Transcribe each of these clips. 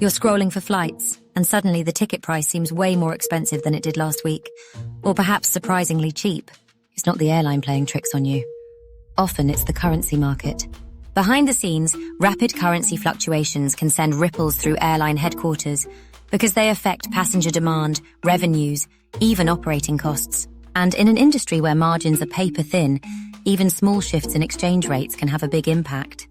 You're scrolling for flights, and suddenly the ticket price seems way more expensive than it did last week, or perhaps surprisingly cheap. It's not the airline playing tricks on you. Often it's the currency market. Behind the scenes, rapid currency fluctuations can send ripples through airline headquarters because they affect passenger demand, revenues, even operating costs. And in an industry where margins are paper thin, even small shifts in exchange rates can have a big impact.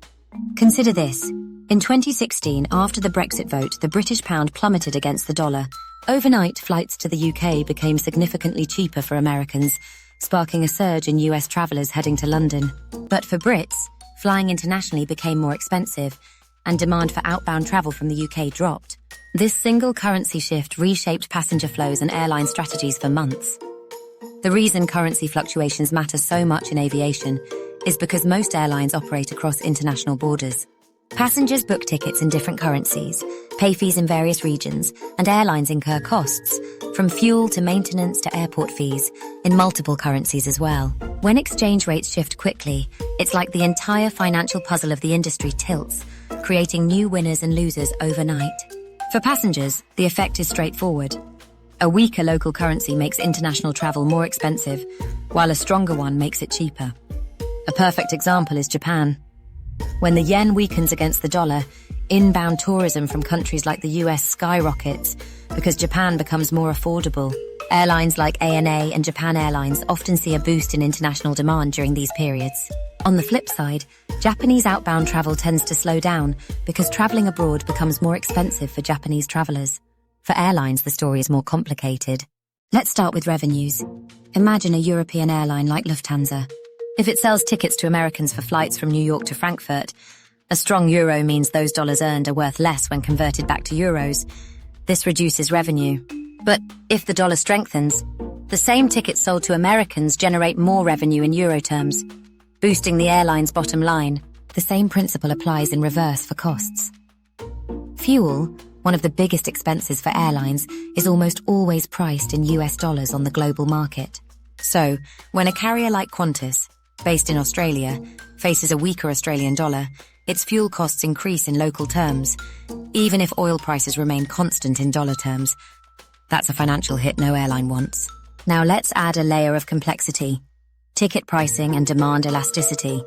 Consider this. In 2016, after the Brexit vote, the British pound plummeted against the dollar. Overnight, flights to the UK became significantly cheaper for Americans, sparking a surge in US travellers heading to London. But for Brits, flying internationally became more expensive, and demand for outbound travel from the UK dropped. This single currency shift reshaped passenger flows and airline strategies for months. The reason currency fluctuations matter so much in aviation is because most airlines operate across international borders. Passengers book tickets in different currencies, pay fees in various regions, and airlines incur costs, from fuel to maintenance to airport fees, in multiple currencies as well. When exchange rates shift quickly, it's like the entire financial puzzle of the industry tilts, creating new winners and losers overnight. For passengers, the effect is straightforward. A weaker local currency makes international travel more expensive, while a stronger one makes it cheaper. A perfect example is Japan. When the yen weakens against the dollar, inbound tourism from countries like the US skyrockets because Japan becomes more affordable. Airlines like ANA and Japan Airlines often see a boost in international demand during these periods. On the flip side, Japanese outbound travel tends to slow down because traveling abroad becomes more expensive for Japanese travelers. For airlines, the story is more complicated. Let's start with revenues. Imagine a European airline like Lufthansa. If it sells tickets to Americans for flights from New York to Frankfurt, a strong euro means those dollars earned are worth less when converted back to euros. This reduces revenue. But if the dollar strengthens, the same tickets sold to Americans generate more revenue in euro terms, boosting the airline's bottom line. The same principle applies in reverse for costs. Fuel, one of the biggest expenses for airlines, is almost always priced in US dollars on the global market. So, when a carrier like Qantas, based in Australia, faces a weaker Australian dollar, its fuel costs increase in local terms, even if oil prices remain constant in dollar terms. That's a financial hit no airline wants. Now let's add a layer of complexity: ticket pricing and demand elasticity.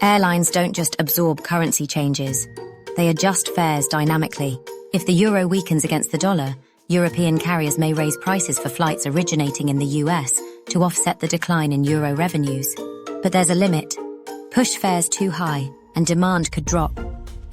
Airlines don't just absorb currency changes, they adjust fares dynamically. If the euro weakens against the dollar, European carriers may raise prices for flights originating in the US to offset the decline in euro revenues. But there's a limit. Push fares too high, and demand could drop,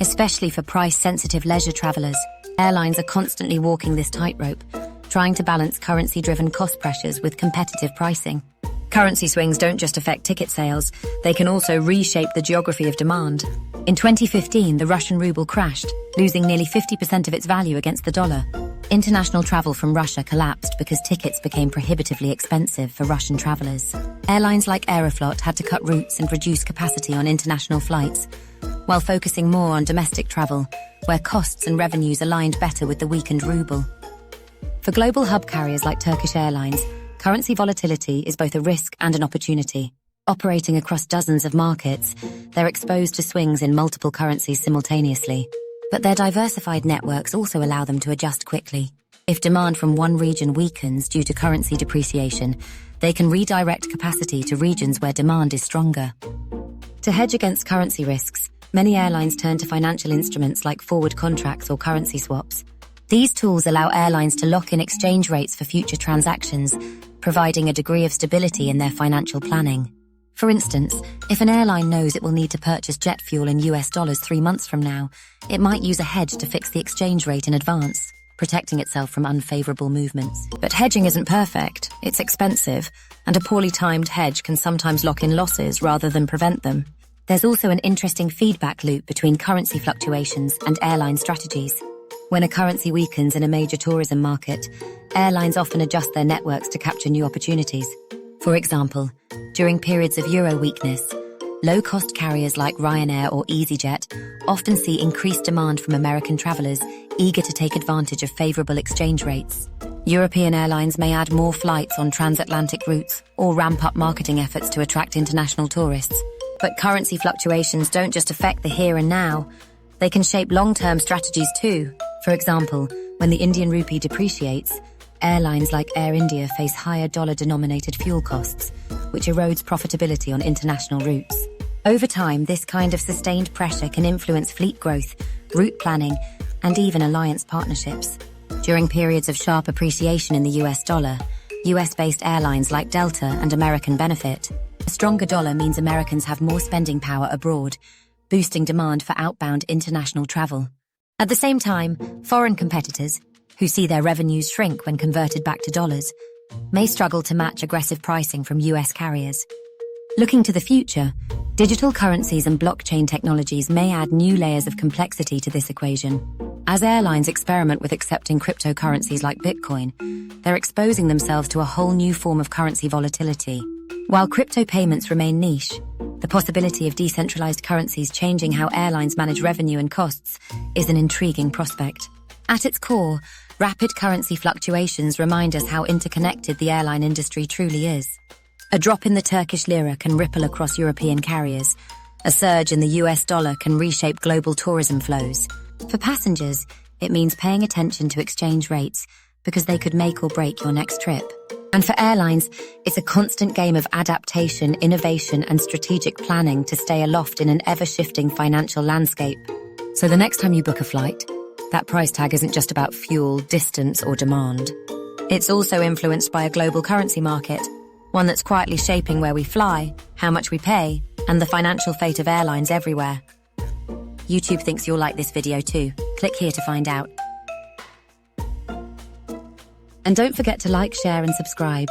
especially for price-sensitive leisure travelers. Airlines are constantly walking this tightrope, trying to balance currency-driven cost pressures with competitive pricing. Currency swings don't just affect ticket sales, they can also reshape the geography of demand. In 2015, the Russian ruble crashed, losing nearly 50% of its value against the dollar. International travel from Russia collapsed because tickets became prohibitively expensive for Russian travelers. Airlines like Aeroflot had to cut routes and reduce capacity on international flights, while focusing more on domestic travel, where costs and revenues aligned better with the weakened ruble. For global hub carriers like Turkish Airlines, currency volatility is both a risk and an opportunity. Operating across dozens of markets, they're exposed to swings in multiple currencies simultaneously. But their diversified networks also allow them to adjust quickly. If demand from one region weakens due to currency depreciation, they can redirect capacity to regions where demand is stronger. To hedge against currency risks, many airlines turn to financial instruments like forward contracts or currency swaps. These tools allow airlines to lock in exchange rates for future transactions, providing a degree of stability in their financial planning. For instance, if an airline knows it will need to purchase jet fuel in US dollars 3 months from now, it might use a hedge to fix the exchange rate in advance, protecting itself from unfavorable movements. But hedging isn't perfect, it's expensive, and a poorly timed hedge can sometimes lock in losses rather than prevent them. There's also an interesting feedback loop between currency fluctuations and airline strategies. When a currency weakens in a major tourism market, airlines often adjust their networks to capture new opportunities. For example, during periods of euro weakness, low-cost carriers like Ryanair or EasyJet often see increased demand from American travelers eager to take advantage of favorable exchange rates. European airlines may add more flights on transatlantic routes or ramp up marketing efforts to attract international tourists. But currency fluctuations don't just affect the here and now, they can shape long-term strategies too. For example, when the Indian rupee depreciates, airlines like Air India face higher dollar-denominated fuel costs, which erodes profitability on international routes. Over time, this kind of sustained pressure can influence fleet growth, route planning, and even alliance partnerships. During periods of sharp appreciation in the US dollar, US-based airlines like Delta and American benefit. A stronger dollar means Americans have more spending power abroad, boosting demand for outbound international travel. At the same time, foreign competitors, who see their revenues shrink when converted back to dollars, may struggle to match aggressive pricing from US carriers. Looking to the future, digital currencies and blockchain technologies may add new layers of complexity to this equation. As airlines experiment with accepting cryptocurrencies like Bitcoin, they're exposing themselves to a whole new form of currency volatility. While crypto payments remain niche, the possibility of decentralized currencies changing how airlines manage revenue and costs is an intriguing prospect. At its core, rapid currency fluctuations remind us how interconnected the airline industry truly is. A drop in the Turkish lira can ripple across European carriers. A surge in the US dollar can reshape global tourism flows. For passengers, it means paying attention to exchange rates because they could make or break your next trip. And for airlines, it's a constant game of adaptation, innovation, and strategic planning to stay aloft in an ever-shifting financial landscape. So the next time you book a flight, that price tag isn't just about fuel, distance, or demand. It's also influenced by a global currency market, one that's quietly shaping where we fly, how much we pay, and the financial fate of airlines everywhere. YouTube thinks you'll like this video too. Click here to find out. And don't forget to like, share, and subscribe.